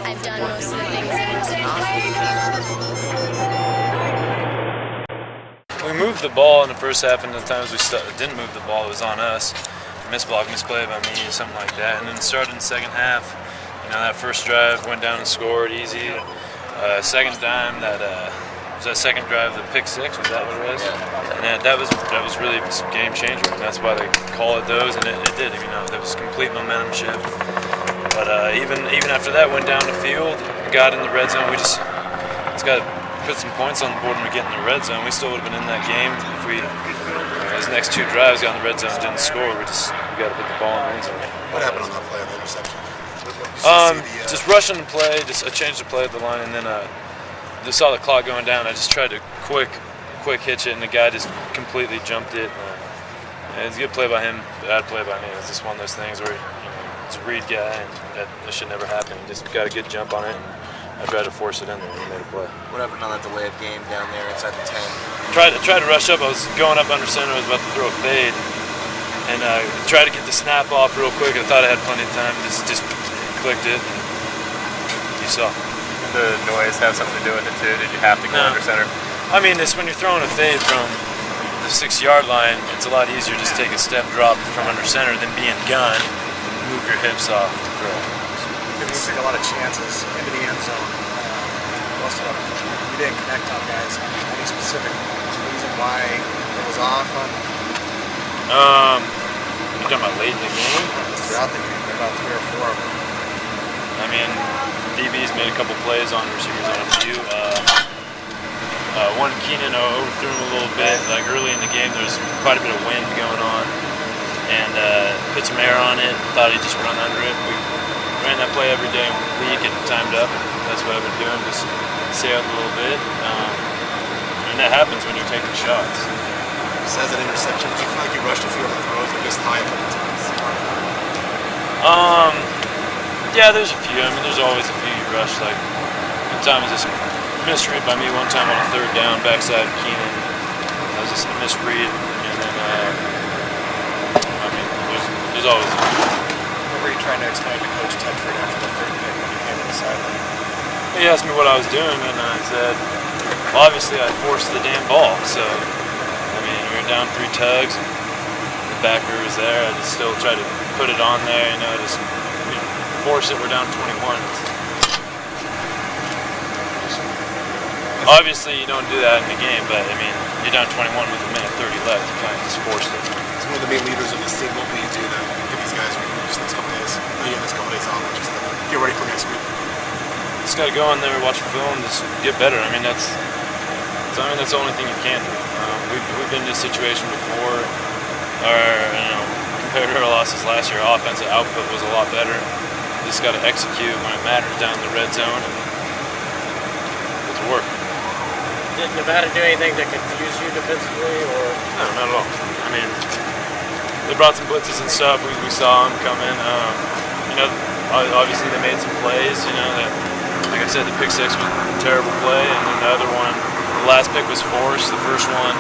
I've done most of the things in off. We moved the ball in the first half, and the times we didn't move the ball, it was on us. Misblock, misplay by me, something like that. And then started in the second half. You know, that first drive went down and scored easy. Second time, was that second drive, the pick six, was that what it was? And that was really a game changer, and that's why they call it those, and it did. You know, there was complete momentum shift. But even after that, went down the field, got in the red zone. We just got to put some points on the board when we get in the red zone. We still would have been in that game if we. Those next two drives got in the red zone, didn't score. We got to put the ball in the end zone. What happened on that play on the interception? Just rushing the play, just I changed the play at the line, and then just saw the clock going down. I just tried to quick hitch it, and the guy just completely jumped it. And it's a good play by him, bad play by me. It's just one of those things where it's a read guy, and that should never happen. He just got a good jump on it. I tried to force it in there and made a play. What happened on that delay of game down there inside the 10? Tried to rush up. I was going up under center. I was about to throw a fade, and tried to get the snap off real quick. I thought I had plenty of time. Just clicked it. And you saw. Did the noise have something to do with it too? Did you have to go under center? I mean, it's when you're throwing a fade from the 6-yard line, it's a lot easier just take a step drop from under center than being gun, move your hips off to throw. You took a lot of chances into the end zone. Most of them you didn't connect on, guys. Any specific reason why it was off on? You talking about late in the game? Throughout the game, about 3 or 4 of them. I mean, DB's made a couple plays on receivers on a few. One Keenan overthrew him a little bit. Like early in the game, there was quite a bit of wind going on, and put some air on it. Thought he'd just run under it. We ran that play every day week and timed up, and that's what I've been doing, just stay out a little bit. And that happens when you're taking shots. Besides that interception, did you feel like you rushed a few other throws or just high up at times? Yeah, there's a few. I mean, there's always a few you rush. Like, one time was just misread by me. One time on a third down, backside Keenan. That was just a misread. And then, I mean, there's always a few. What were you trying to explain to Coach Tedford after the third pick when you came to the sideline? He asked me what I was doing, and I said, well, obviously I forced the damn ball. So, I mean, we were down 3 tugs, and the backer was there. I just still tried to put it on there, you know, just force it. We're down 21. Obviously, you don't do that in the game, but I mean, you're down 21 with a minute 30 left. You kind of just forced it. It's one of the main leaders of this team. What will you do to get these guys ready for the next couple days? This couple days off, just to get ready for next week. Just got to go in there, watch the film, just get better. I mean, that's the only thing you can do. We've been in this situation before. Compared to our losses last year, our offensive output was a lot better. Just got to execute when it matters down in the red zone and get to work. Did Nevada do anything to confuse you defensively, or? No, not at all. I mean, they brought some blitzes and stuff. We saw them come in. Obviously they made some plays. You know, that, like I said, the pick six was a terrible play, and then the other one, the last pick was forced. The first one,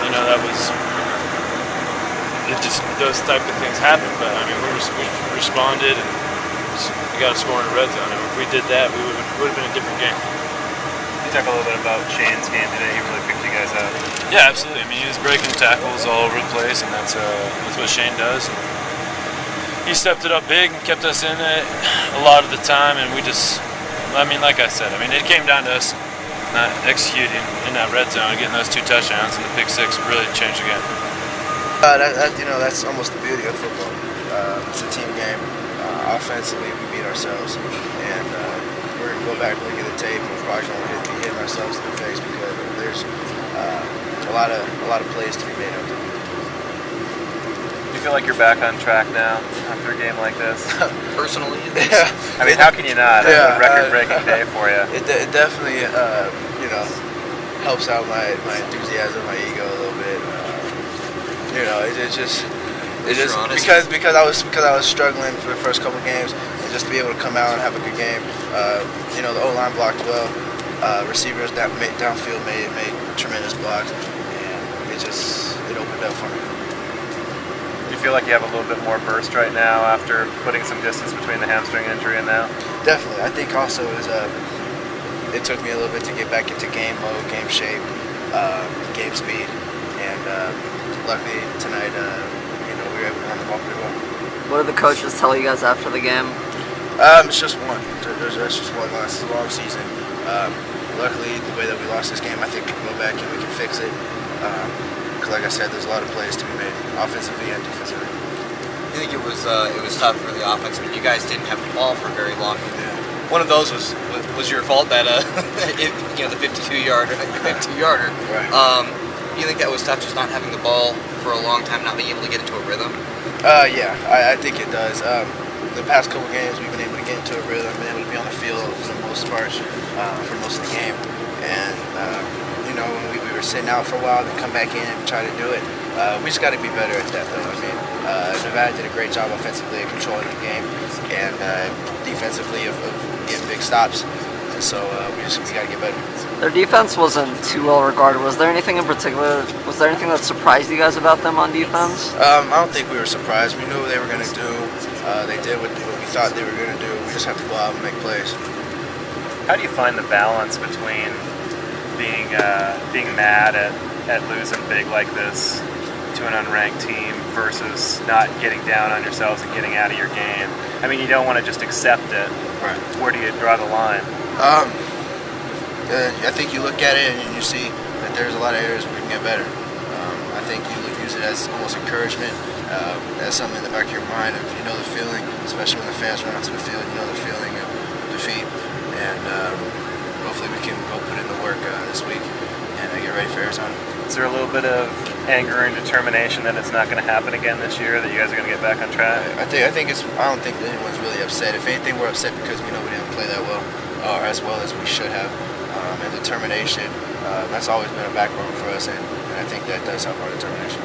you know, that was. It just those type of things happen. But I mean, we responded, and we got a score in the red zone. And if we did that, we would have been a different game. You talk a little bit about Shane's game today. He really picked you guys out. Yeah, absolutely. I mean, he was breaking tackles all over the place, and that's what Shane does. He stepped it up big and kept us in it a lot of the time, and we just, I mean, like I said, I mean, it came down to us not executing in that red zone, getting those 2 touchdowns, and the pick six really changed the game. That's almost the beauty of football. It's a team game. Offensively, we beat ourselves, and we're gonna go back and look at the tape, and we're probably gonna be hitting ourselves in the face because there's a lot of plays to be made out there. Do you feel like you're back on track now after a game like this? Personally? Yeah. I mean, how can you not? Yeah, It's a record-breaking day for you. It definitely helps out my enthusiasm, my ego a little bit. It's just because I was struggling for the first couple games, and just to be able to come out and have a good game. The O-line blocked well. Receivers downfield made tremendous blocks, and it opened up for me. Do you feel like you have a little bit more burst right now after putting some distance between the hamstring injury and now? Definitely. I think also it took me a little bit to get back into game mode, game shape, game speed, and luckily tonight, we were able to run the ball pretty well. What did the coaches tell you guys after the game? It's just one. There's just one loss. It's a long season. Luckily, the way that we lost this game, I think we can go back and we can fix it. Because, like I said, there's a lot of plays to be made, offensively and defensively. I think it was tough for the offense. I mean, you guys didn't have the ball for very long. Yeah. One of those was your fault. That the 52-yarder. Right. Do you think that was tough, just not having the ball for a long time, not being able to get into a rhythm? Yeah, I think it does. The past couple games, we've been able to get into a rhythm, been able to be on the field for the most part, for most of the game. And, when we were sitting out for a while, then come back in and try to do it. We just got to be better at that, though. I mean, Nevada did a great job offensively of controlling the game and defensively of getting big stops. And so we got to get better. Their defense wasn't too well regarded. Was there anything in particular? Was there anything that surprised you guys about them on defense? I don't think we were surprised. We knew what they were going to do. They did what we thought they were going to do. We just have to go out and make plays. How do you find the balance between being mad at losing big like this to an unranked team versus not getting down on yourselves and getting out of your game? I mean, you don't want to just accept it. Right. Where do you draw the line? I think you look at it and you see that there's a lot of areas where we can get better. I think you use it as almost encouragement, as something in the back of your mind of the feeling, especially when the fans run onto the field, the feeling of defeat, and hopefully we can go put in the work this week and get ready for Arizona. Is there a little bit of anger and determination that it's not going to happen again this year, that you guys are going to get back on track? I don't think anyone's really upset. If anything, we're upset because we know we didn't play that well, or as well as we should have. And determination, that's always been a backbone for us, and I think that does help our determination.